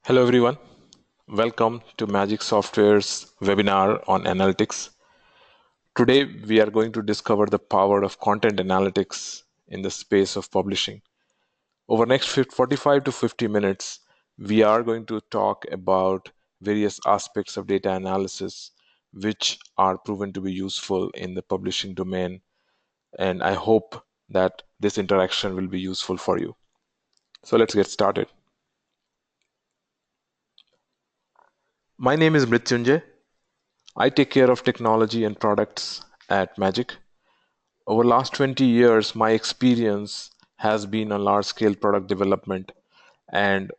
Hello everyone. Welcome to Magic Software's webinar on analytics. Today we are going to discover the power of content analytics in the space of publishing. Over next 45 to 50 minutes, we are going to talk about various aspects of data analysis which are proven to be useful in the publishing domain, and I hope that this interaction will be useful for you. So let's get started. My name is Mrityunjay. I take care of technology and products at Magic. Over last 20 years, my experience has been on large scale product development and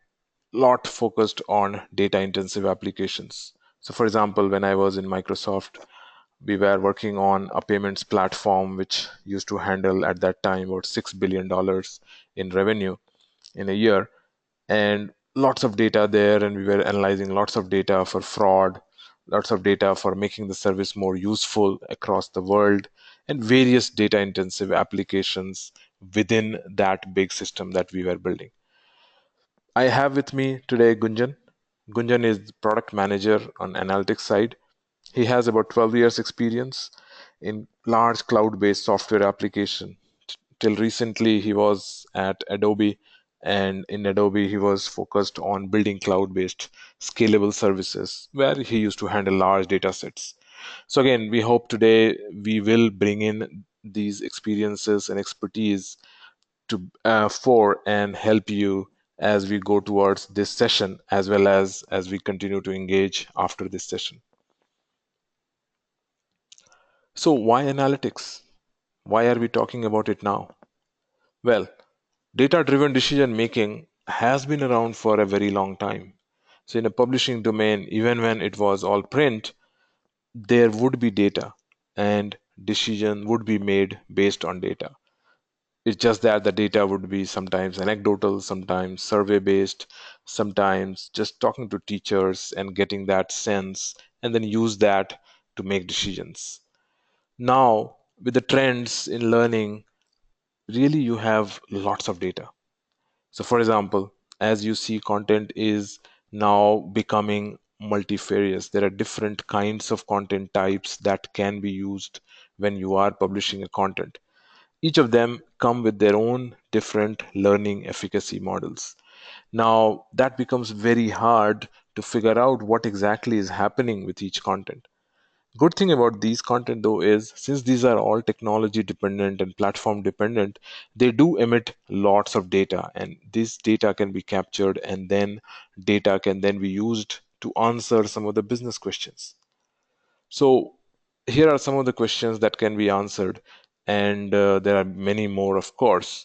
lot focused on data intensive applications. So for example, when I was in Microsoft, we were working on a payments platform which used to handle at that time about $6 billion in revenue in a year, and lots of data there, and we were analyzing lots of data for fraud, lots of data for making the service more useful across the world, and various data intensive applications within that big system that we were building. I have with me today Gunjan is product manager on analytics side. He has about 12 years experience in large cloud-based software application. Till recently, he was at Adobe, and in Adobe, he was focused on building cloud-based scalable services where he used to handle large data sets. So again, we hope today we will bring in these experiences and expertise to for and help you as we go towards this session, as well as we continue to engage after this session. So why analytics? Why are we talking about it now? Well, data-driven decision making has been around for a very long time. So in a publishing domain, even when it was all print, there would be data and decision would be made based on data. It's just that the data would be sometimes anecdotal, sometimes survey based, sometimes just talking to teachers and getting that sense and then use that to make decisions. Now, with the trends in learning, really you have lots of data. So for example, as you see, content is now becoming multifarious. There are different kinds of content types that can be used when you are publishing a content. Each of them come with their own different learning efficacy models. Now that becomes very hard to figure out what exactly is happening with each content. Good thing about these content though is since these are all technology dependent and platform dependent, they do emit lots of data, and this data can be captured and then data can then be used to answer some of the business questions. So here are some of the questions that can be answered, and there are many more, of course.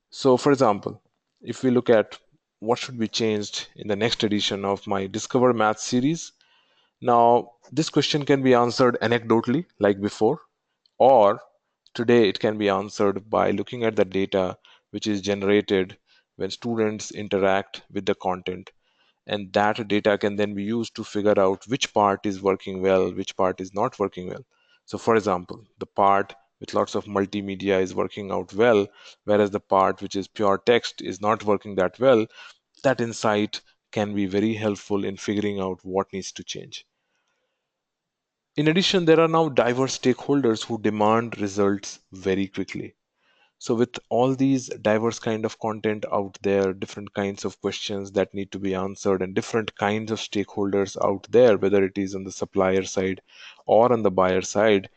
So for example, if we look at what should be changed in the next edition of my Discover Math series, now, this question can be answered anecdotally, like before, or today it can be answered by looking at the data which is generated when students interact with the content. And that data can then be used to figure out which part is working well, which part is not working well. So, for example, the part with lots of multimedia is working out well, whereas the part which is pure text is not working that well. That insight can be very helpful in figuring out what needs to change. In addition, there are now diverse stakeholders who demand results very quickly. So with all these diverse kind of content out there, different kinds of questions that need to be answered and different kinds of stakeholders out there, whether it is on the supplier side or on the buyer side,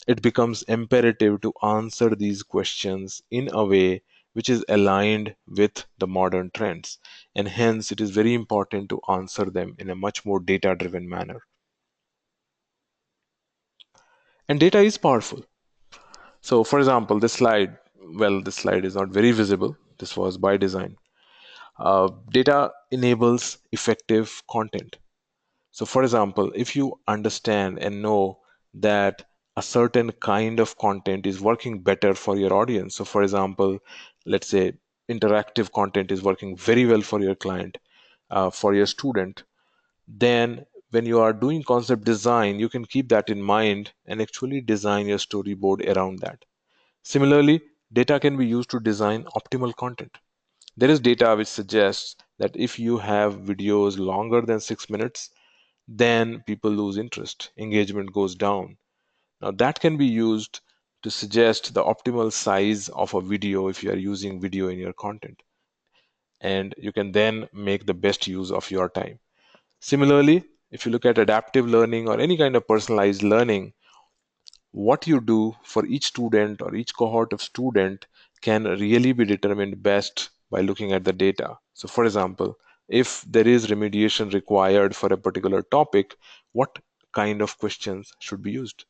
it becomes imperative to answer these questions in a way which is aligned with the modern trends. And hence, it is very important to answer them in a much more data driven manner. And data is powerful. So for example, this slide is not very visible. This was by design. Data enables effective content. So for example, if you understand and know that a certain kind of content is working better for your audience. So for example, let's say interactive content is working very well for your client, for your student, then when you are doing concept design, you can keep that in mind and actually design your storyboard around that. Similarly, data can be used to design optimal content. There is data which suggests that if you have videos longer than 6 minutes, then people lose interest, engagement goes down. Now, that can be used to suggest the optimal size of a video if you are using video in your content. And you can then make the best use of your time. Similarly, if you look at adaptive learning or any kind of personalized learning, what you do for each student or each cohort of student can really be determined best by looking at the data. So, for example, if there is remediation required for a particular topic, what kind of questions should be used?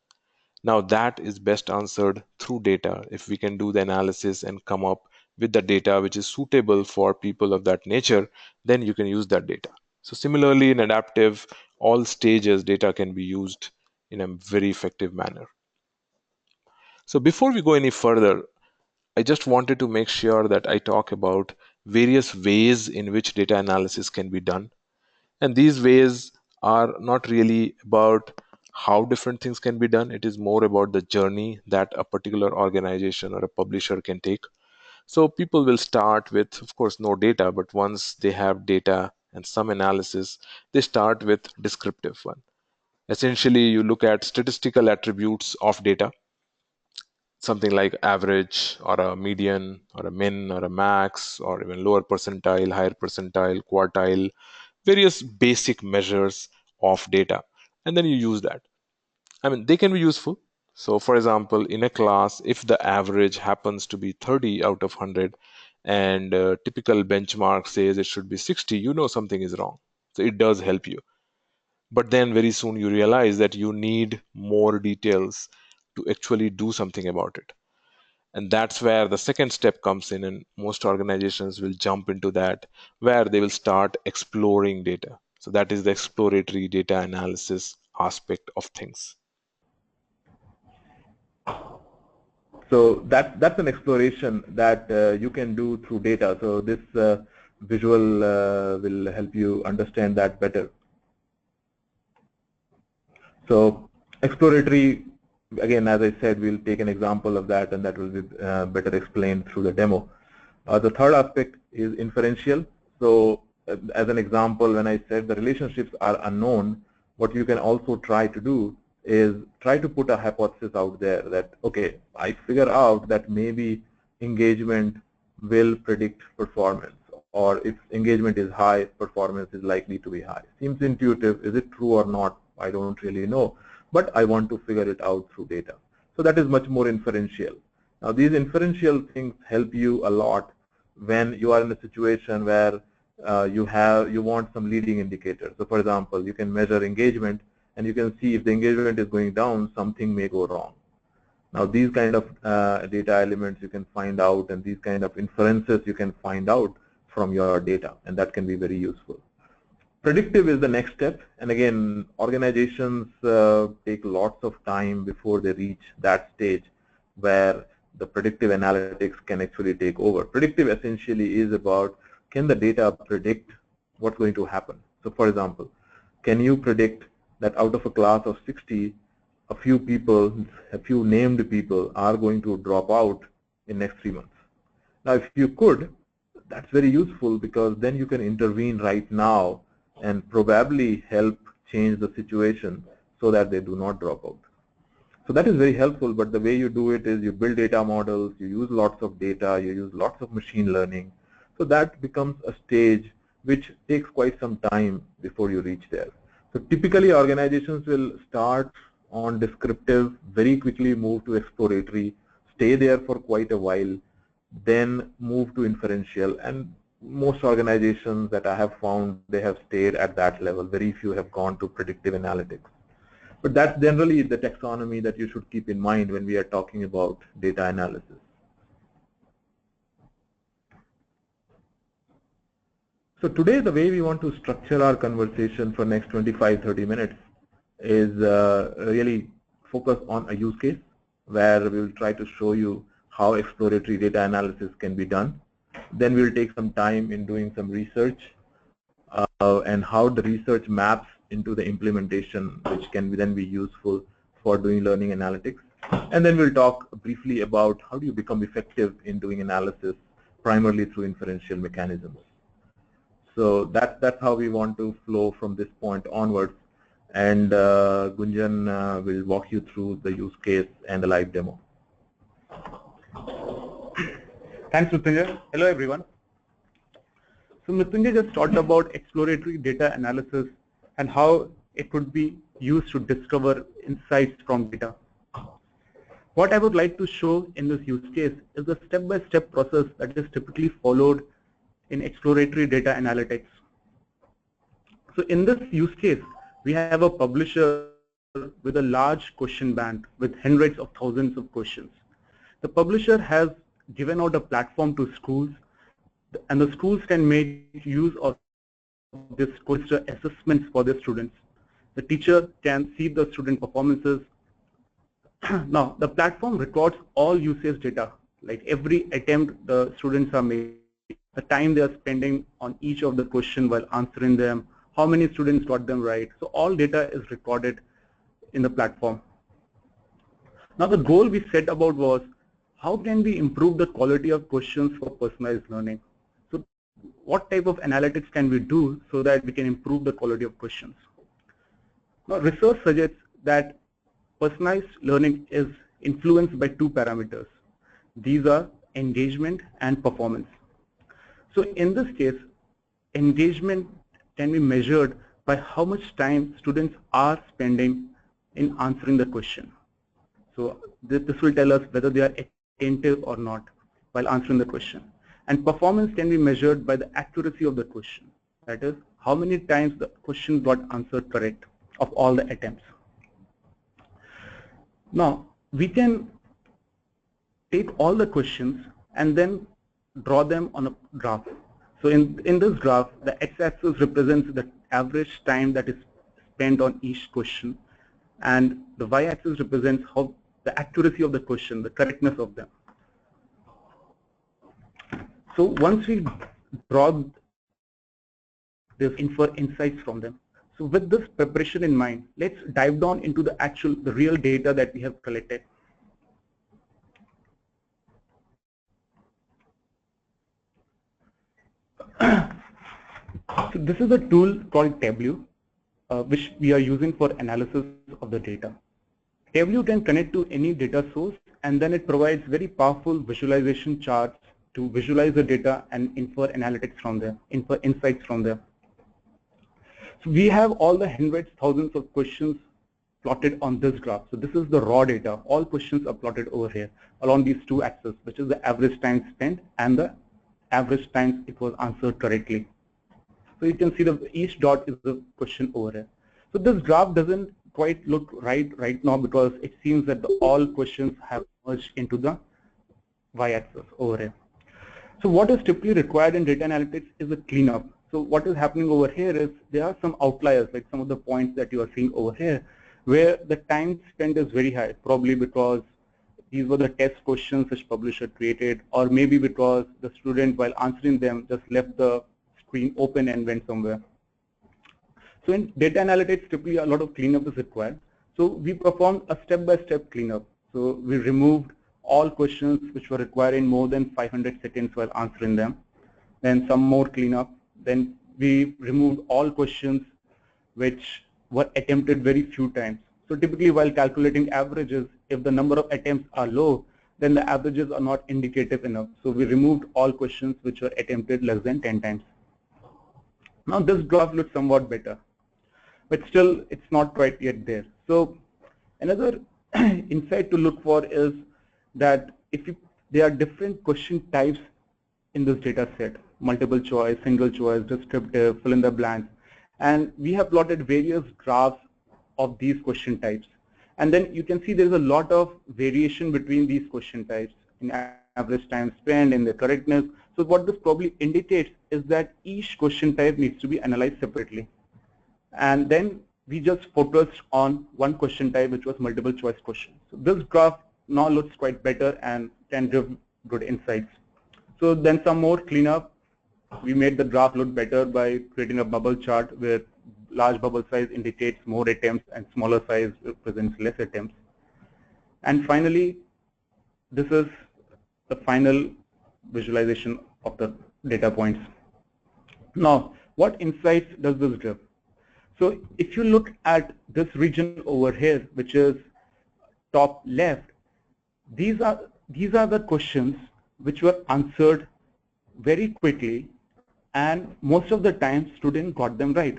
Now, that is best answered through data. If we can do the analysis and come up with the data which is suitable for people of that nature, then you can use that data. So, similarly, in adaptive, all stages data can be used in a very effective manner. So, before we go any further, I just wanted to make sure that I talk about various ways in which data analysis can be done. And these ways are not really about how different things can be done. It is more about the journey that a particular organization or a publisher can take. So people will start with, of course, no data, but once they have data and some analysis, they start with descriptive one. Essentially, you look at statistical attributes of data, something like average or a median or a min or a max or even lower percentile, higher percentile, quartile, various basic measures of data, and then you use that. I mean, they can be useful. So, for example, in a class, if the average happens to be 30 out of 100 and typical benchmark says it should be 60, you know something is wrong. So, it does help you. But then very soon you realize that you need more details to actually do something about it. And that's where the second step comes in, and most organizations will jump into that, where they will start exploring data. So that is the exploratory data analysis aspect of things. So that's an exploration that you can do through data. So this visual will help you understand that better. So exploratory, again, as I said, we'll take an example of that, and that will be better explained through the demo. The third aspect is inferential. So as an example, when I said the relationships are unknown, what you can also try to do is try to put a hypothesis out there that, okay, I figure out that maybe engagement will predict performance, or if engagement is high, performance is likely to be high. Seems intuitive. Is it true or not? I don't really know, but I want to figure it out through data. So that is much more inferential. Now, these inferential things help you a lot when you are in a situation where you want some leading indicators. So, for example, you can measure engagement, and you can see if the engagement is going down, something may go wrong. Now, these kind of data elements you can find out, and these kind of inferences you can find out from your data, and that can be very useful. Predictive is the next step, and again, organizations take lots of time before they reach that stage where the predictive analytics can actually take over. Predictive essentially is about, can the data predict what's going to happen? So for example, can you predict that out of a class of 60, a few people, a few named people are going to drop out in next 3 months? Now, if you could, that's very useful, because then you can intervene right now and probably help change the situation so that they do not drop out. So that is very helpful, but the way you do it is you build data models, you use lots of data, you use lots of machine learning. So that becomes a stage which takes quite some time before you reach there. So typically organizations will start on descriptive, very quickly move to exploratory, stay there for quite a while, then move to inferential, and most organizations that I have found, they have stayed at that level. Very few have gone to predictive analytics. But that's generally the taxonomy that you should keep in mind when we are talking about data analysis. So today, the way we want to structure our conversation for next 25-30 minutes is really focus on a use case where we will try to show you how exploratory data analysis can be done. Then we'll take some time in doing some research and how the research maps into the implementation, which can then be useful for doing learning analytics. And then we'll talk briefly about how do you become effective in doing analysis primarily through inferential mechanisms. So that's how we want to flow from this point onwards. And Gunjan will walk you through the use case and the live demo. Thanks, Mrityunjay. Hello, everyone. So Mrityunjay just talked about exploratory data analysis and how it could be used to discover insights from data. What I would like to show in this use case is the step-by-step process that is typically followed in exploratory data analytics. So in this use case, we have a publisher with a large question bank with hundreds of thousands of questions. The publisher has given out a platform to schools, and the schools can make use of this question assessments for their students. The teacher can see the student performances. Now, the platform records all usage data, like every attempt the students are making, the time they are spending on each of the question while answering them, how many students got them right. So all data is recorded in the platform. Now, the goal we set about was, how can we improve the quality of questions for personalized learning? So what type of analytics can we do so that we can improve the quality of questions? Now, research suggests that personalized learning is influenced by two parameters. These are engagement and performance. So in this case, engagement can be measured by how much time students are spending in answering the question. So this will tell us whether they are attentive or not while answering the question. And performance can be measured by the accuracy of the question. That is, how many times the question got answered correct of all the attempts. Now, we can take all the questions and then draw them on a graph. So in this graph, the x-axis represents the average time that is spent on each question, and the y-axis represents how the accuracy of the question, the correctness of them. So once we draw this infer insights from them. So with this preparation in mind, let's dive down into the real data that we have collected. So this is a tool called Tableau, which we are using for analysis of the data. Tableau can connect to any data source, and then it provides very powerful visualization charts to visualize the data and infer analytics from there, infer insights from there. So we have all the hundreds, thousands of questions plotted on this graph. So this is the raw data. All questions are plotted over here along these two axes, which is the average time spent and the average time it was answered correctly. So you can see each dot is the question over here. So this graph doesn't quite look right now because it seems that all questions have merged into the y-axis over here. So what is typically required in data analytics is a cleanup. So what is happening over here is there are some outliers, like some of the points that you are seeing over here, where the time spent is very high, probably because these were the test questions which publisher created, or maybe because the student, while answering them, just left the screen open and went somewhere. So in data analytics, typically a lot of cleanup is required. So we performed a step-by-step cleanup. So we removed all questions which were requiring more than 500 seconds while answering them. Then some more cleanup. Then we removed all questions which were attempted very few times. So typically while calculating averages, if the number of attempts are low, then the averages are not indicative enough. So we removed all questions which were attempted less than 10 times. Now this graph looks somewhat better, but still it's not quite yet there. So another insight to look for is that there are different question types in this data set: multiple choice, single choice, descriptive, fill in the blanks. And we have plotted various graphs of these question types. And then you can see there's a lot of variation between these question types in average time spent, in the correctness. So what this probably indicates is that each question type needs to be analyzed separately. And then we just focused on one question type, which was multiple choice question. So this graph now looks quite better and can give good insights. So then some more cleanup. We made the graph look better by creating a bubble chart where large bubble size indicates more attempts and smaller size represents less attempts. And finally, this is the final visualization of the data points. Now, what insights does this give? So if you look at this region over here, which is top left, these are the questions which were answered very quickly, and most of the time students got them right.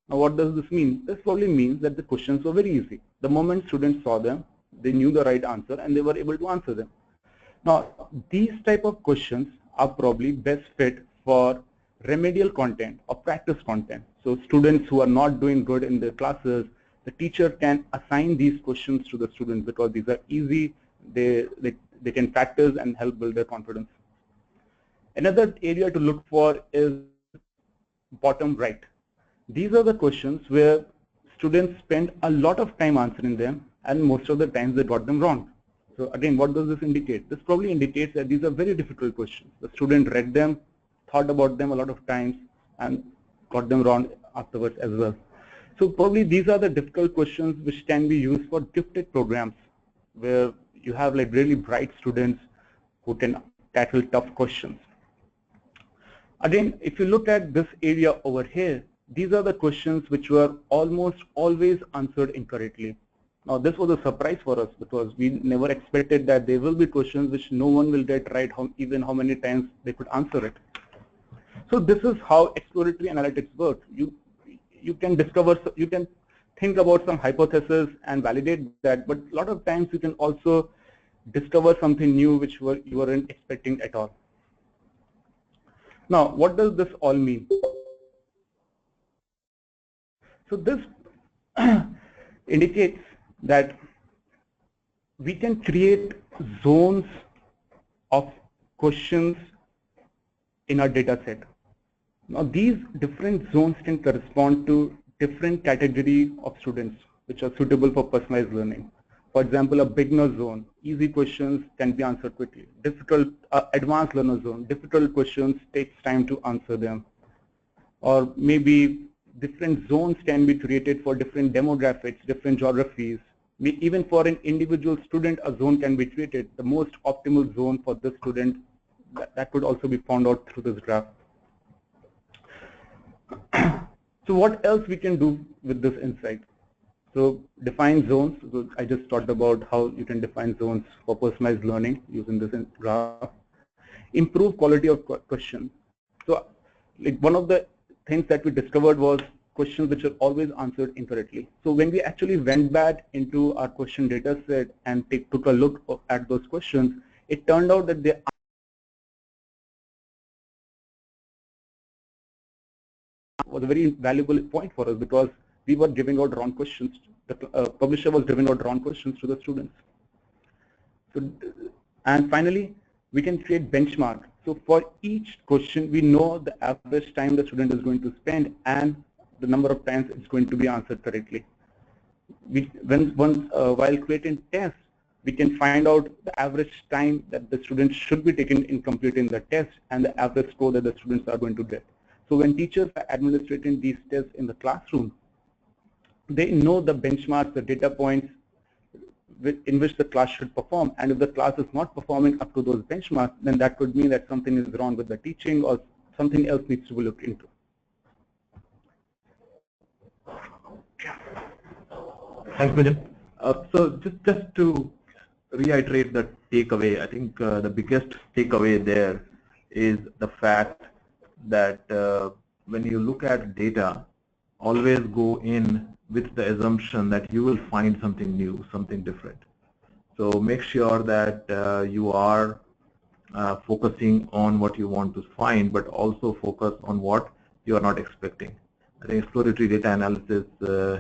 Now what does this mean? This probably means that the questions were very easy. The moment students saw them, they knew the right answer and they were able to answer them. Now these type of questions are probably best fit for remedial content or practice content. So students who are not doing good in their classes, the teacher can assign these questions to the students because these are easy, they can practice and help build their confidence. Another area to look for is bottom right. These are the questions where students spend a lot of time answering them, and most of the times they got them wrong. So again, what does this indicate? This probably indicates that these are very difficult questions. The student read them, thought about them a lot of times, and got them wrong afterwards as well. So probably these are the difficult questions which can be used for gifted programs, where you have like really bright students who can tackle tough questions. Again, if you look at this area over here, these are the questions which were almost always answered incorrectly. Now this was a surprise for us because we never expected that there will be questions which no one will get right, even how many times they could answer it. So this is how exploratory analytics work. You can discover, you can think about some hypothesis and validate that, but a lot of times you can also discover something new which you weren't expecting at all. Now, what does this all mean? So this indicates that we can create zones of questions in our data set. Now these different zones can correspond to different category of students which are suitable for personalized learning. For example, a beginner zone, easy questions can be answered quickly. Difficult, advanced learner zone, difficult questions takes time to answer them. Or maybe different zones can be created for different demographics, different geographies. Even for an individual student, a zone can be created. The most optimal zone for this student, that could also be found out through this graph. So what else we can do with this insight? So define zones. So I just talked about how you can define zones for personalized learning using this graph. Improve quality of question. So like one of the things that we discovered was questions which are always answered incorrectly. So when we actually went back into our question data set and took a look at those questions, it turned out that they was a very valuable point for us because we were giving out wrong questions. The publisher was giving out wrong questions to the students. So, and finally, we can create benchmark. So for each question, we know the average time the student is going to spend and the number of times it's going to be answered correctly. While creating tests, we can find out the average time that the students should be taking in completing the test and the average score that the students are going to get. So when teachers are administrating these tests in the classroom, they know the benchmarks, the data points in which the class should perform. And if the class is not performing up to those benchmarks, then that could mean that something is wrong with the teaching or something else needs to be looked into. Thanks, Milind. So just to reiterate the takeaway, I think the biggest takeaway there is the fact that when you look at data, always go in with the assumption that you will find something new, something different. So make sure that you are focusing on what you want to find, but also focus on what you are not expecting. I think exploratory data analysis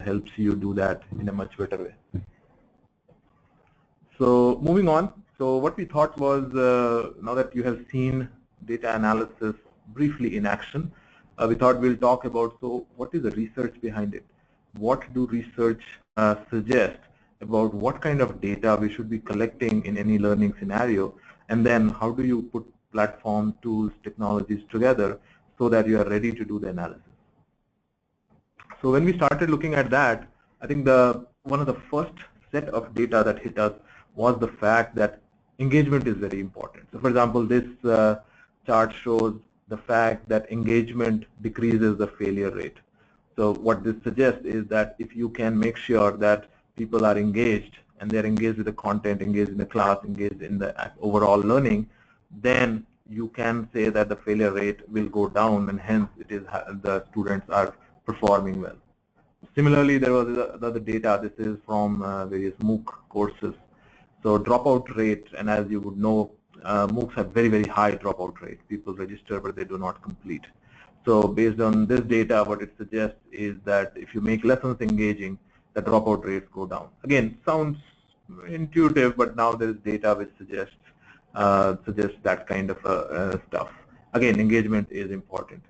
helps you do that in a much better way. So moving on, so what we thought was now that you have seen data analysis briefly in action, we thought we'll talk about, so what is the research behind it? What do research suggest about what kind of data we should be collecting in any learning scenario? And then how do you put platform, tools, technologies together so that you are ready to do the analysis? So when we started looking at that, I think one of the first set of data that hit us was the fact that engagement is very important. So for example, this chart shows the fact that engagement decreases the failure rate. So what this suggests is that if you can make sure that people are engaged and they're engaged with the content, engaged in the class, engaged in the overall learning, then you can say that the failure rate will go down, and hence the students are performing well. Similarly, there was the data. This is from various MOOC courses. So dropout rate, and as you would know, MOOCs have very, very high dropout rate. People register, but they do not complete. So based on this data, what it suggests is that if you make lessons engaging, the dropout rates go down. Again, sounds intuitive, but now there is data which suggests that kind of stuff. Again, engagement is important.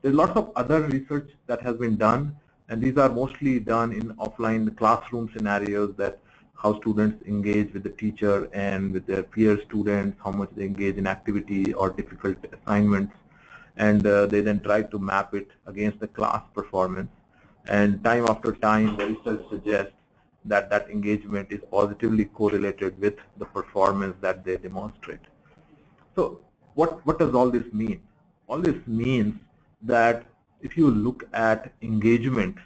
There's lots of other research that has been done, and these are mostly done in offline classroom scenarios, that how students engage with the teacher and with their peer students, how much they engage in activity or difficult assignments, and they then try to map it against the class performance. And time after time, the research suggests that that engagement is positively correlated with the performance that they demonstrate. So what does all this mean? All this means that if you look at engagement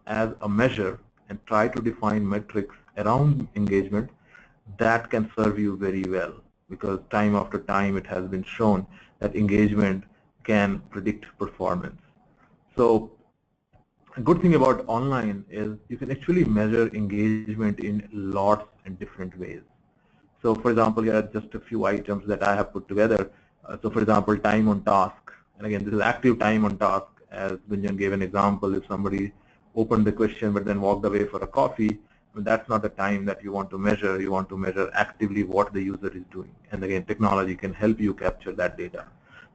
as a measure and try to define metrics around engagement, that can serve you very well, because time after time it has been shown that engagement can predict performance. So a good thing about online is you can actually measure engagement in lots and different ways. So for example, here are just a few items that I have put together. So for example, time on task. And again, this is active time on task. As Gunjan gave an example, if somebody opened the question but then walked away for a coffee, that's not the time that you want to measure. You want to measure actively what the user is doing. And again, technology can help you capture that data.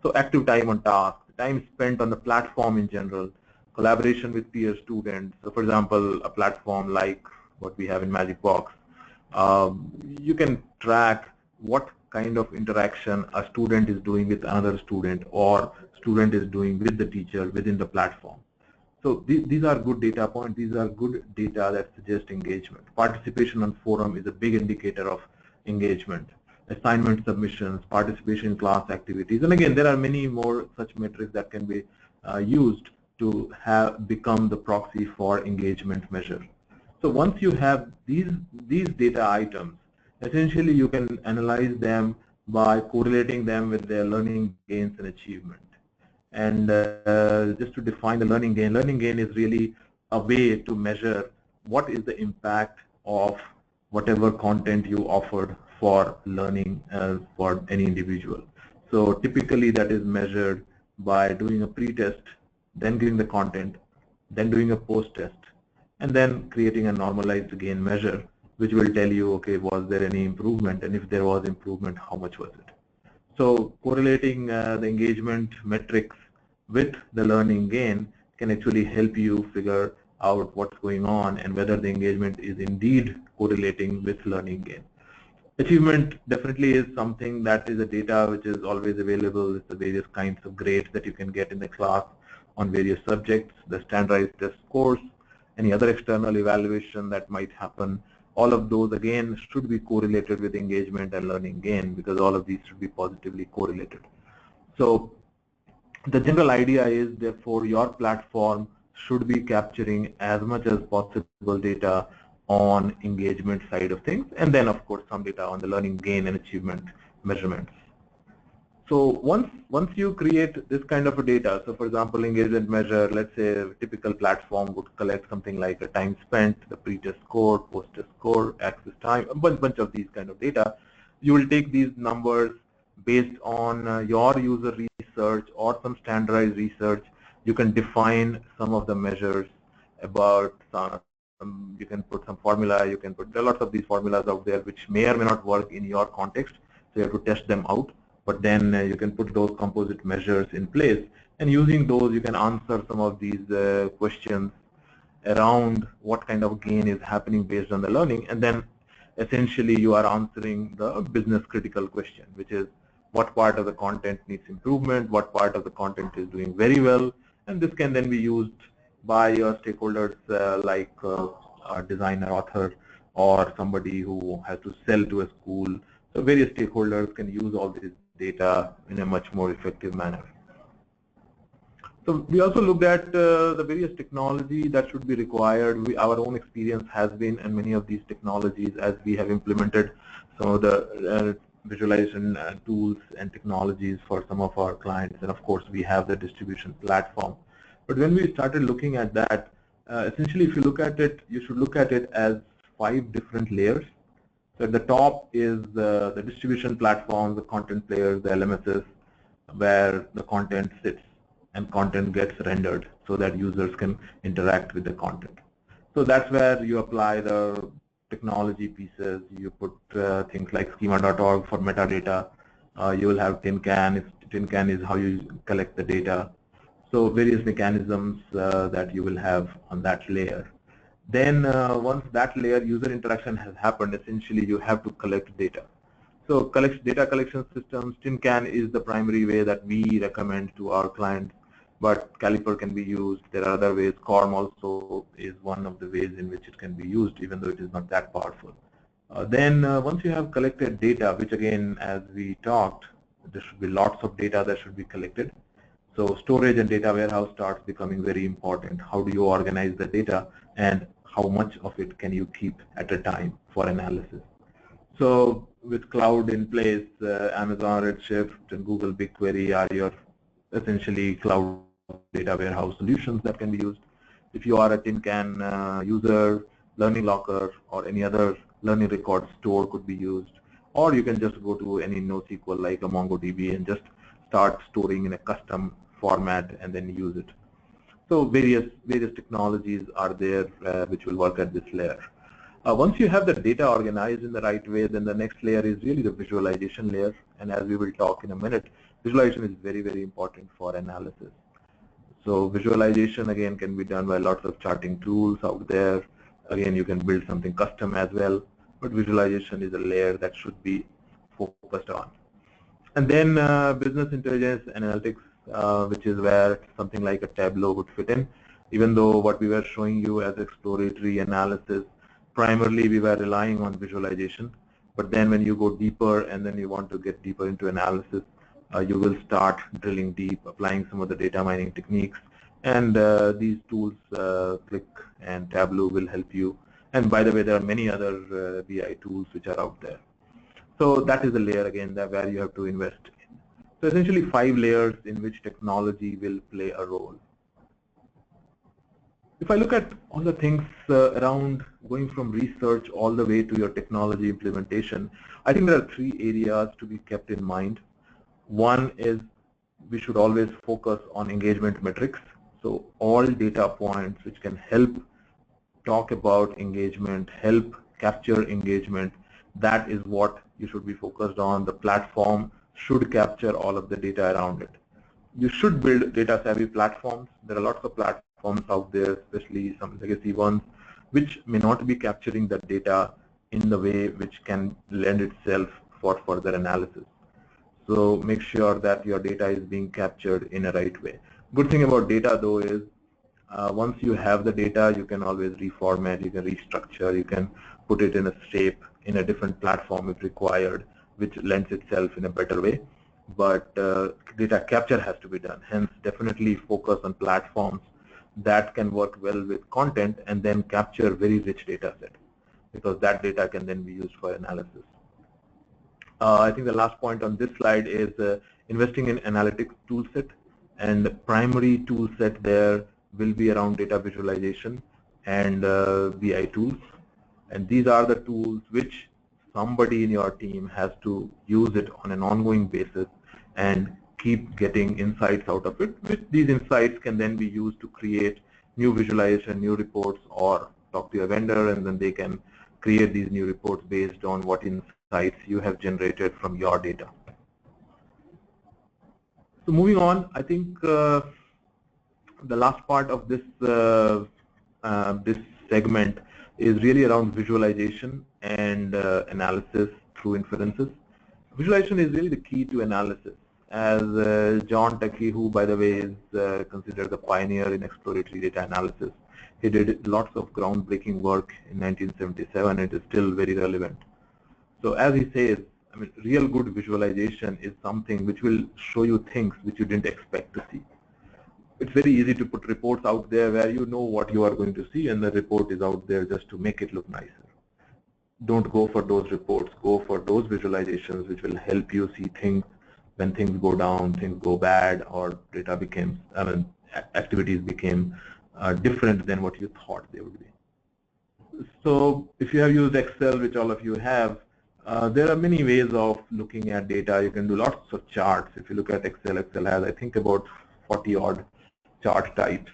So active time on task, time spent on the platform in general, collaboration with peer students. So for example, a platform like what we have in Magicbox, you can track what kind of interaction a student is doing with another student, or student is doing with the teacher within the platform. So these are good data points. These are good data that suggest engagement. Participation on forum is a big indicator of engagement. Assignment submissions, participation in class activities, and again, there are many more such metrics that can be used to become the proxy for engagement measure. So once you have these data items, essentially you can analyze them by correlating them with their learning gains and achievement. And just to define the learning gain is really a way to measure what is the impact of whatever content you offered for learning for any individual. So typically that is measured by doing a pre-test, then giving the content, then doing a post-test, and then creating a normalized gain measure, which will tell you, okay, was there any improvement, and if there was improvement, how much was it? So correlating the engagement metrics with the learning gain can actually help you figure out what's going on and whether the engagement is indeed correlating with learning gain. Achievement definitely is something that is a data which is always available. It's the various kinds of grades that you can get in the class on various subjects, the standardized test scores, any other external evaluation that might happen. All of those again should be correlated with engagement and learning gain, because all of these should be positively correlated. So the general idea is, therefore, your platform should be capturing as much as possible data on engagement side of things, and then of course some data on the learning gain and achievement measurements. So once you create this kind of a data, so for example, engagement measure, let's say a typical platform would collect something like a time spent, the pre-test score, post-test score, access time, a bunch of these kind of data. You will take these numbers based on your user research or some standardized research. You can define some of the measures about you can put some formula, you can put, there are lots of these formulas out there which may or may not work in your context, so you have to test them out. But then you can put those composite measures in place, and using those you can answer some of these questions around what kind of gain is happening based on the learning, and then essentially you are answering the business critical question, which is what part of the content needs improvement, what part of the content is doing very well, and this can then be used by your stakeholders like a designer, author, or somebody who has to sell to a school. So various stakeholders can use all this data in a much more effective manner. So we also looked at the various technology that should be required. Our own experience has been in many of these technologies as we have implemented some of the visualization tools and technologies for some of our clients. And of course, we have the distribution platform. But when we started looking at that, essentially, if you look at it, you should look at it as 5 different layers. So at the top is the distribution platform, the content players, the LMSs, where the content sits and content gets rendered so that users can interact with the content. So that's where you apply the technology pieces. You put things like schema.org for metadata. You will have TinCan. TinCan is how you collect the data. So various mechanisms that you will have on that layer. Then once that layer user interaction has happened, essentially you have to collect data. So data collection systems, TinCan is the primary way that we recommend to our clients, but Caliper can be used. There are other ways. CORM also is one of the ways in which it can be used, even though it is not that powerful. Then once you have collected data, which again, as we talked, there should be lots of data that should be collected. So storage and data warehouse starts becoming very important. How do you organize the data and how much of it can you keep at a time for analysis? So with cloud in place, Amazon Redshift and Google BigQuery are your essentially cloud data warehouse solutions that can be used. If you are a TinCan user, Learning Locker or any other learning record store could be used. Or you can just go to any NoSQL like a MongoDB and just start storing in a custom format and then use it. So various technologies are there which will work at this layer. Once you have the data organized in the right way, then the next layer is really the visualization layer. And as we will talk in a minute, visualization is very, very important for analysis. So visualization again can be done by lots of charting tools out there. Again, you can build something custom as well, but visualization is a layer that should be focused on. And then business intelligence analytics, which is where something like a Tableau would fit in. Even though what we were showing you as exploratory analysis, primarily we were relying on visualization. But then when you go deeper and then you want to get deeper into analysis, you will start drilling deep, applying some of the data mining techniques. And these tools, Click and Tableau, will help you. And by the way, there are many other BI tools which are out there. So that is the layer again that where you have to invest in. So essentially 5 layers in which technology will play a role. If I look at all the things around going from research all the way to your technology implementation, I think there are 3 areas to be kept in mind. One is we should always focus on engagement metrics. So all data points which can help talk about engagement, help capture engagement, that is what you should be focused on. The platform should capture all of the data around it. You should build data savvy platforms. There are lots of platforms out there, especially some legacy ones, which may not be capturing the data in the way which can lend itself for further analysis. So make sure that your data is being captured in a right way. Good thing about data though is once you have the data, you can always reformat, you can restructure, you can put it in a shape in a different platform if required, which lends itself in a better way. But data capture has to be done. Hence, definitely focus on platforms that can work well with content and then capture very rich data set, because that data can then be used for analysis. I think the last point on this slide is investing in analytics toolset, and the primary toolset there will be around data visualization and BI tools. And these are the tools which somebody in your team has to use it on an ongoing basis and keep getting insights out of it. These insights can then be used to create new visualization, new reports, or talk to your vendor and then they can create these new reports based on what insights you have generated from your data. So moving on, I think the last part of this this segment is really around visualization and analysis through inferences. Visualization is really the key to analysis. As John Tuckey, who by the way is considered the pioneer in exploratory data analysis, he did lots of groundbreaking work in 1977. It is still very relevant. So as he says, I mean, real good visualization is something which will show you things which you didn't expect to see. it's very easy to put reports out there where you know what you are going to see, and the report is out there just to make it look nicer. Don't go for those reports. Go for those visualizations which will help you see things when things go down, things go bad, or data becomes, activities became different than what you thought they would be. So if you have used Excel, which all of you have, there are many ways of looking at data. You can do lots of charts. If you look at Excel, Excel has, I think, about 40 odd chart types.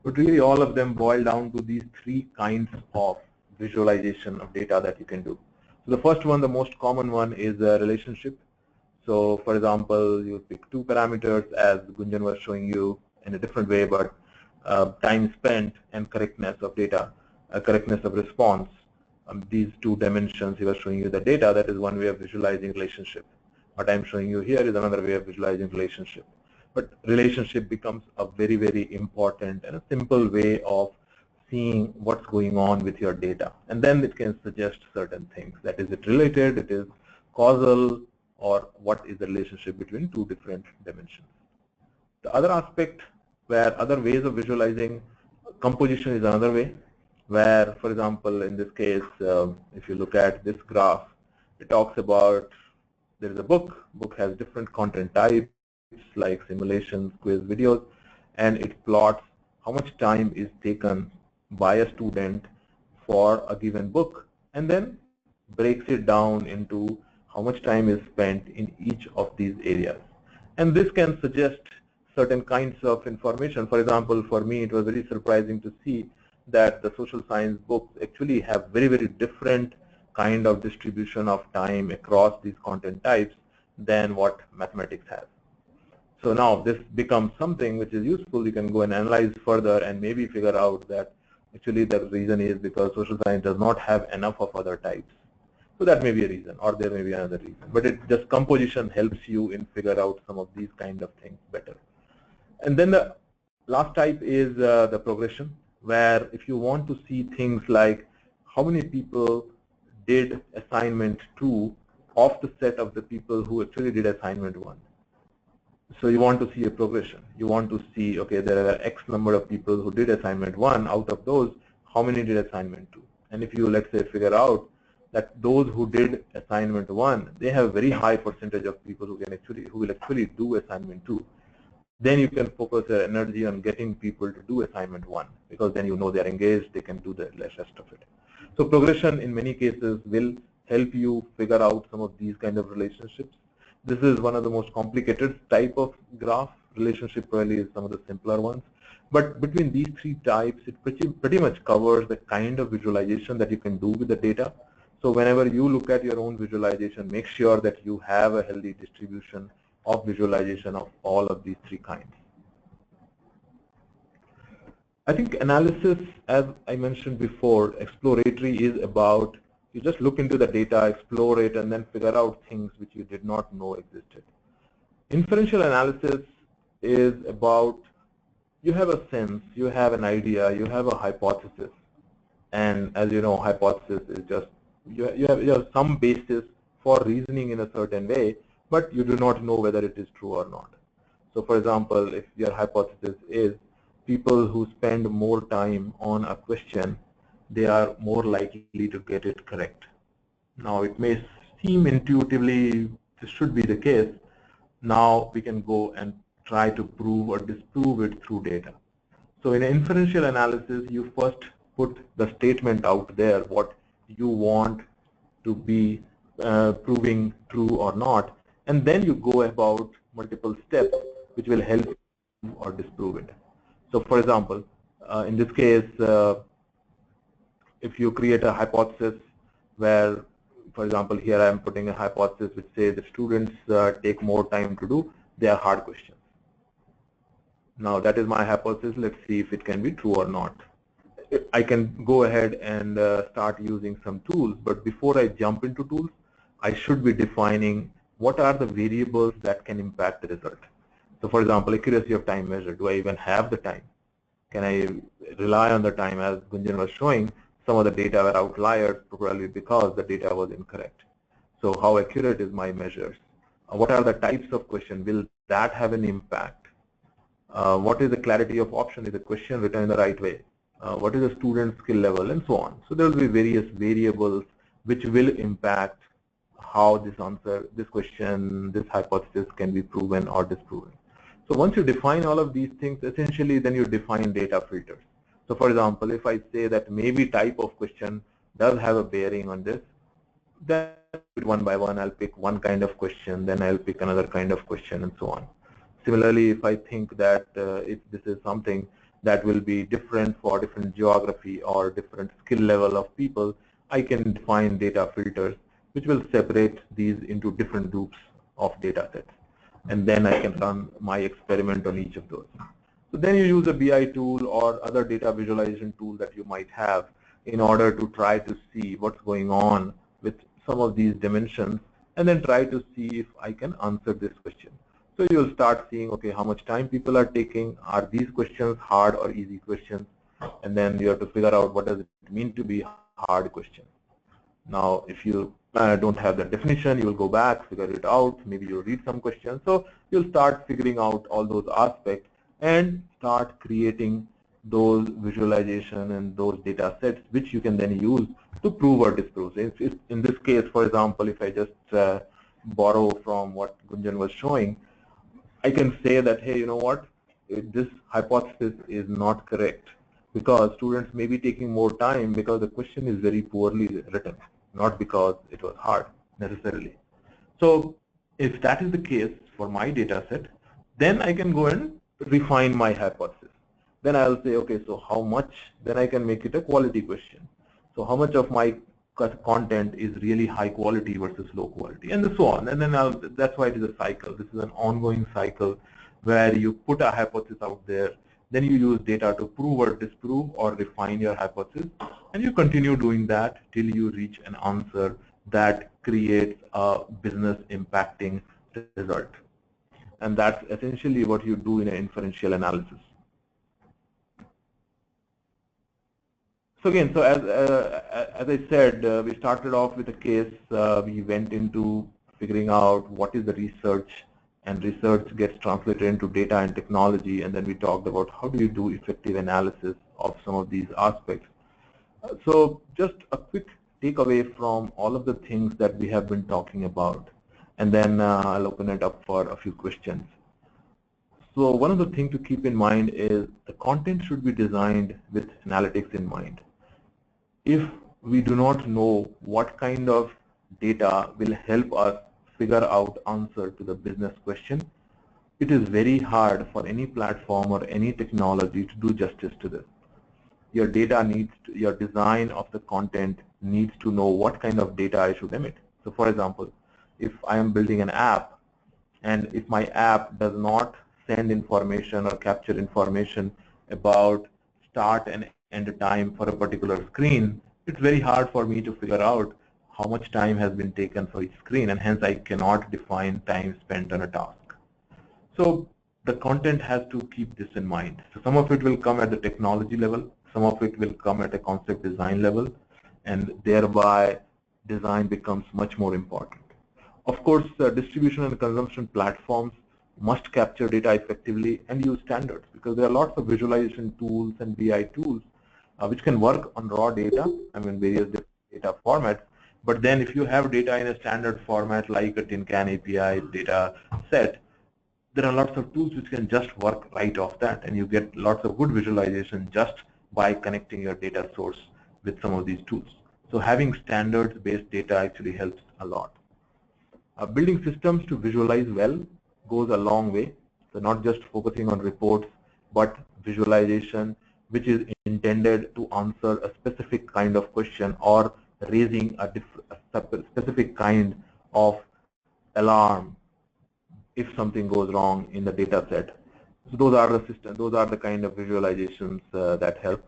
But really all of them boil down to these three kinds of visualization of data that you can do. So the first one, the most common one, is a relationship. So for example, you pick two parameters, as Gunjan was showing you in a different way, but time spent and correctness of data, correctness of response. These two dimensions, he was showing you the data. That is one way of visualizing relationship. What I'm showing you here is another way of visualizing relationship. But relationship becomes a very, very important and a simple way of seeing what's going on with your data. And then it can suggest certain things. That is it related, it is causal, or what is the relationship between two different dimensions. The other aspect, where other ways of visualizing, composition is another way, where, for example, in this case, if you look at this graph, it talks about there is a book. Book has different content types like simulations, quiz, videos, and it plots how much time is taken by a student for a given book, and then breaks it down into how much time is spent in each of these areas. And this can suggest certain kinds of information. For example, for me, it was very surprising to see that the social science books actually have very, very different kind of distribution of time across these content types than what mathematics has. So now this becomes something which is useful. You can go and analyze further and maybe figure out that actually the reason is because social science does not have enough of other types. So that may be a reason, or there may be another reason. But it just composition helps you in figure out some of these kind of things better. And then the last type is the progression, where if you want to see things like how many people did assignment 2 of the set of the people who actually did assignment 1. So you want to see a progression. You want to see, okay, there are X number of people who did assignment 1. Out of those, how many did assignment 2? And if you, let's say, figure out that those who did assignment 1, they have a very high percentage of people who will actually do assignment 2. Then you can focus your energy on getting people to do assignment 1, because then you know they're engaged, they can do the rest of it. So progression in many cases will help you figure out some of these kind of relationships. This is one of the most complicated type of graph. Relationship probably is some of the simpler ones. But between these three types, it pretty much covers the kind of visualization that you can do with the data. So whenever you look at your own visualization, make sure that you have a healthy distribution of visualization of all of these three kinds. I think analysis, as I mentioned before, exploratory is about you just look into the data, explore it, and then figure out things which you did not know existed. Inferential analysis is about you have a sense, you have an idea, you have a hypothesis. And as you know, hypothesis is just you have some basis for reasoning in a certain way, but you do not know whether it is true or not. So for example, if your hypothesis is people who spend more time on a question, they are more likely to get it correct. Now it may seem intuitively this should be the case. Now we can go and try to prove or disprove it through data. So in inferential analysis, you first put the statement out there, what you want to be proving true or not, and then you go about multiple steps which will help you or disprove it. So for example, in this case, if you create a hypothesis where, for example, here I am putting a hypothesis which says that students take more time to do their hard questions. Now that is my hypothesis. Let's see if it can be true or not. I can go ahead and start using some tools, but before I jump into tools, I should be defining what are the variables that can impact the result. So for example, accuracy of time measure. Do I even have the time? Can I rely on the time? As Gunjan was showing, some of the data were outliers probably because the data was incorrect. So how accurate is my measures? What are the types of questions? Will that have an impact? What is the clarity of option? Is the question written in the right way? What is the student skill level, and so on. So there will be various variables which will impact how this answer, this question, this hypothesis can be proven or disproven. So once you define all of these things, essentially then you define data filters. So for example, if I say that maybe type of question does have a bearing on this, then one by one I'll pick one kind of question, then I'll pick another kind of question, and so on. Similarly, if I think that if this is something that will be different for different geography or different skill level of people, I can define data filters which will separate these into different groups of data sets. And then I can run my experiment on each of those. So then you use a BI tool or other data visualization tool that you might have in order to try to see what's going on with some of these dimensions, and then try to see if I can answer this question. So you'll start seeing, okay, how much time people are taking, are these questions hard or easy questions, and then you have to figure out what does it mean to be hard question. Now, if you don't have that definition, you will go back, figure it out, maybe you'll read some questions. So you'll start figuring out all those aspects and start creating those visualization and those data sets which you can then use to prove or disprove. In this case, for example, if I just borrow from what Gunjan was showing, I can say that, hey, you know what, this hypothesis is not correct because students may be taking more time because the question is very poorly written, not because it was hard necessarily. So if that is the case for my data set, then I can go and refine my hypothesis. Then I'll say, okay, so how much, then I can make it a quality question. So how much of my content is really high quality versus low quality, and so on. And then that's why it is a cycle. This is an ongoing cycle where you put a hypothesis out there, then you use data to prove or disprove or refine your hypothesis, and you continue doing that till you reach an answer that creates a business impacting result. And that's essentially what you do in an inferential analysis. So again, so as I said, we started off with a case. We went into figuring out what is the research, and research gets translated into data and technology, and then we talked about how do you do effective analysis of some of these aspects. So just a quick takeaway from all of the things that we have been talking about, and then I'll open it up for a few questions. So one of the things to keep in mind is the content should be designed with analytics in mind. If we do not know what kind of data will help us figure out answer to the business question, it is very hard for any platform or any technology to do justice to this. Your data needs to, your design of the content needs to know what kind of data I should emit. So for example, if I am building an app, and if my app does not send information or capture information about start and end time for a particular screen, it's very hard for me to figure out how much time has been taken for each screen, and hence I cannot define time spent on a task. So the content has to keep this in mind. So some of it will come at the technology level, some of it will come at a concept design level, and thereby design becomes much more important. Of course, distribution and consumption platforms must capture data effectively and use standards, because there are lots of visualization tools and BI tools which can work on raw data, I mean various different data formats. But then if you have data in a standard format like a TinCan API data set, there are lots of tools which can just work right off that, and you get lots of good visualization just by connecting your data source with some of these tools. So having standards-based data actually helps a lot. Building systems to visualize well goes a long way. So not just focusing on reports, but visualization which is intended to answer a specific kind of question or raising a specific kind of alarm if something goes wrong in the data set. So those are the systems, those are the kind of visualizations that help.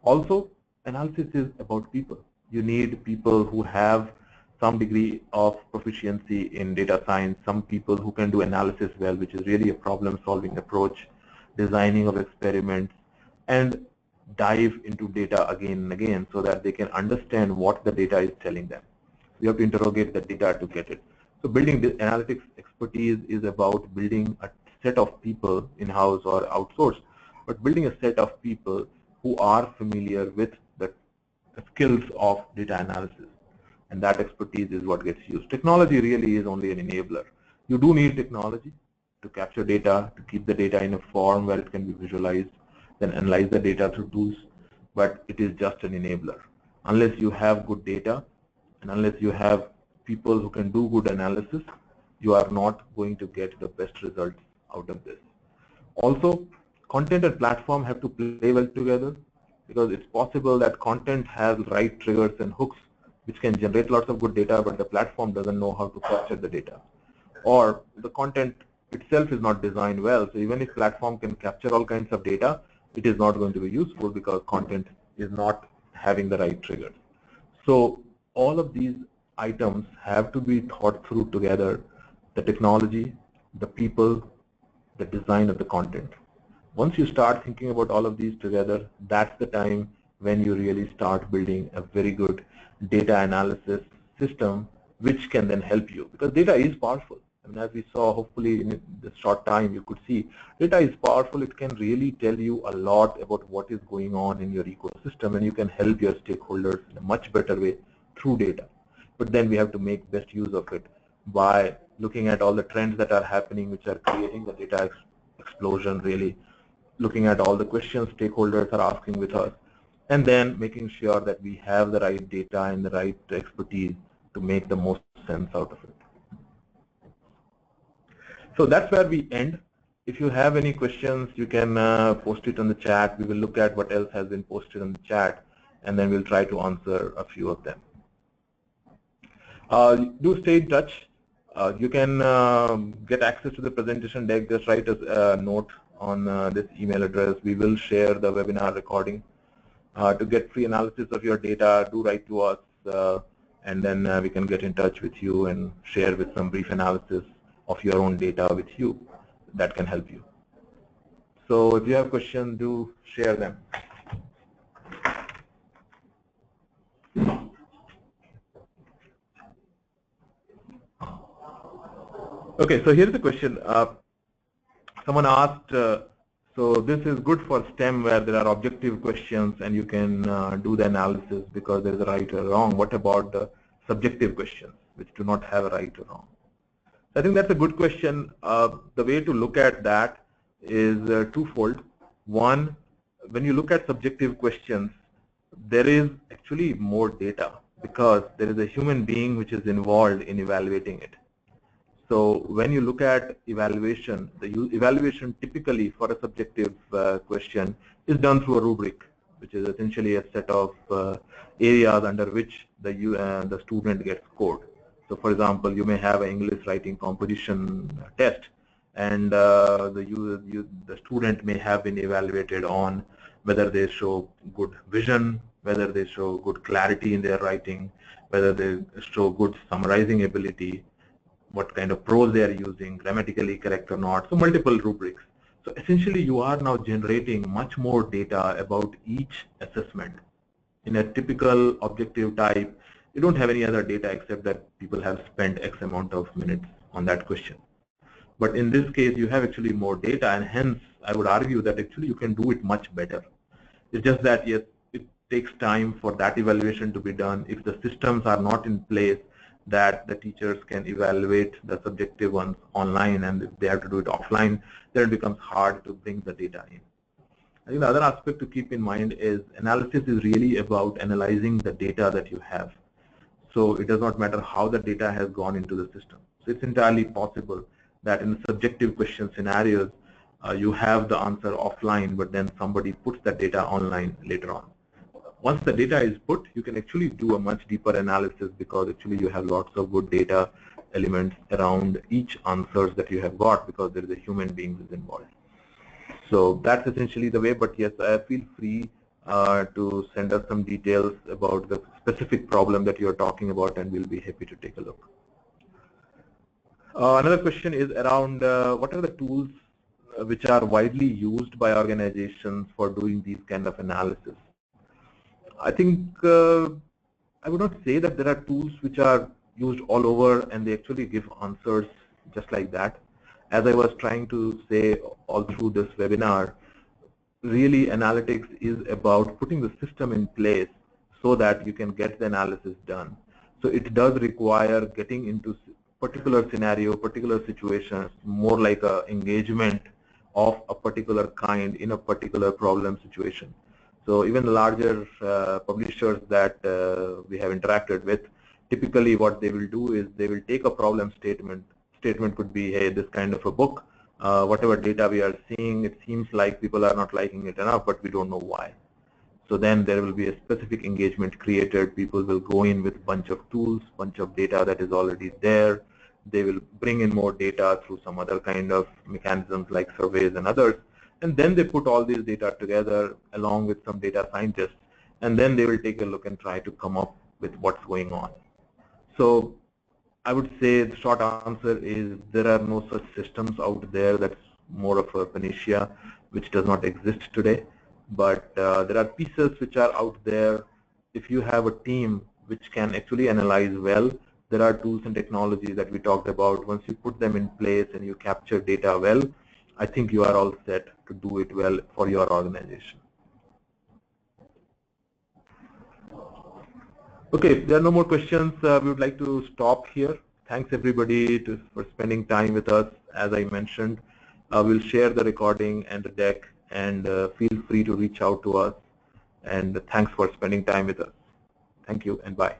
Also, analysis is about people. You need people who have some degree of proficiency in data science, some people who can do analysis well, which is really a problem-solving approach, designing of experiments, and dive into data again and again so that they can understand what the data is telling them. You have to interrogate the data to get it. So building the analytics expertise is about building a set of people in-house or outsourced, but building a set of people who are familiar with the skills of data analysis. And that expertise is what gets used. Technology really is only an enabler. You do need technology to capture data, to keep the data in a form where it can be visualized, then analyze the data through tools, but it is just an enabler. Unless you have good data and unless you have people who can do good analysis, you are not going to get the best results out of this. Also, content and platform have to play well together, because it's possible that content has right triggers and hooks which can generate lots of good data, but the platform doesn't know how to capture the data. Or the content itself is not designed well, so even if platform can capture all kinds of data, it is not going to be useful because content is not having the right triggers. So all of these items have to be thought through together: the technology, the people, the design of the content. Once you start thinking about all of these together, that's the time when you really start building a very good data analysis system which can then help you, because data is powerful. I mean, as we saw, hopefully in this short time you could see, data is powerful. It can really tell you a lot about what is going on in your ecosystem, and you can help your stakeholders in a much better way through data. But then we have to make best use of it by looking at all the trends that are happening, which are creating the data explosion, really looking at all the questions stakeholders are asking with us, and then making sure that we have the right data and the right expertise to make the most sense out of it. So that's where we end. If you have any questions, you can post it on the chat. We will look at what else has been posted on the chat, and then we'll try to answer a few of them. Do stay in touch. You can get access to the presentation deck. Just write a note on this email address. We will share the webinar recording. To get free analysis of your data, do write to us, and then we can get in touch with you and share with some brief analysis of your own data with you. That can help you. So if you have questions, do share them. Okay, so here's the question. Someone asked, so this is good for STEM where there are objective questions and you can do the analysis because there is a right or wrong. What about the subjective questions which do not have a right or wrong? So I think that's a good question. The way to look at that is twofold. One, when you look at subjective questions, there is actually more data because there is a human being which is involved in evaluating it. So when you look at evaluation, the evaluation typically for a subjective question is done through a rubric, which is essentially a set of areas under which the student gets scored. So for example, you may have an English writing composition test, and the student may have been evaluated on whether they show good vision, whether they show good clarity in their writing, whether they show good summarizing ability, what kind of prose they are using, grammatically correct or not, so multiple rubrics. So essentially you are now generating much more data about each assessment. In a typical objective type, you don't have any other data except that people have spent X amount of minutes on that question. But in this case, you have actually more data, and hence I would argue that actually you can do it much better. It's just that yes, it takes time for that evaluation to be done. If the systems are not in place that the teachers can evaluate the subjective ones online, and if they have to do it offline, then it becomes hard to bring the data in. I think the other aspect to keep in mind is analysis is really about analyzing the data that you have. So it does not matter how the data has gone into the system. So it's entirely possible that in subjective question scenarios, you have the answer offline, but then somebody puts that data online later on. Once the data is put, you can actually do a much deeper analysis because actually you have lots of good data elements around each answers that you have got because there is a human being who is involved. So that's essentially the way, but yes, feel free to send us some details about the specific problem that you're talking about, and we'll be happy to take a look. Another question is around what are the tools which are widely used by organizations for doing these kind of analysis. I think I would not say that there are tools which are used all over and they actually give answers just like that. As I was trying to say all through this webinar, really analytics is about putting the system in place so that you can get the analysis done. So it does require getting into particular scenario, particular situations, more like a engagement of a particular kind in a particular problem situation. So even the larger publishers that we have interacted with, typically what they will do is they will take a problem statement. Statement could be, hey, this kind of a book, whatever data we are seeing, it seems like people are not liking it enough, but we don't know why. So then there will be a specific engagement created. People will go in with a bunch of tools, bunch of data that is already there. They will bring in more data through some other kind of mechanisms like surveys and others. And then they put all these data together along with some data scientists. And then they will take a look and try to come up with what's going on. So I would say the short answer is there are no such systems out there. That's more of a panacea which does not exist today. But there are pieces which are out there. If you have a team which can actually analyze well, there are tools and technologies that we talked about. Once you put them in place and you capture data well, I think you are all set to do it well for your organization. Okay, there are no more questions. We would like to stop here. Thanks everybody for spending time with us. As I mentioned, we'll share the recording and the deck, and feel free to reach out to us. And thanks for spending time with us. Thank you and bye.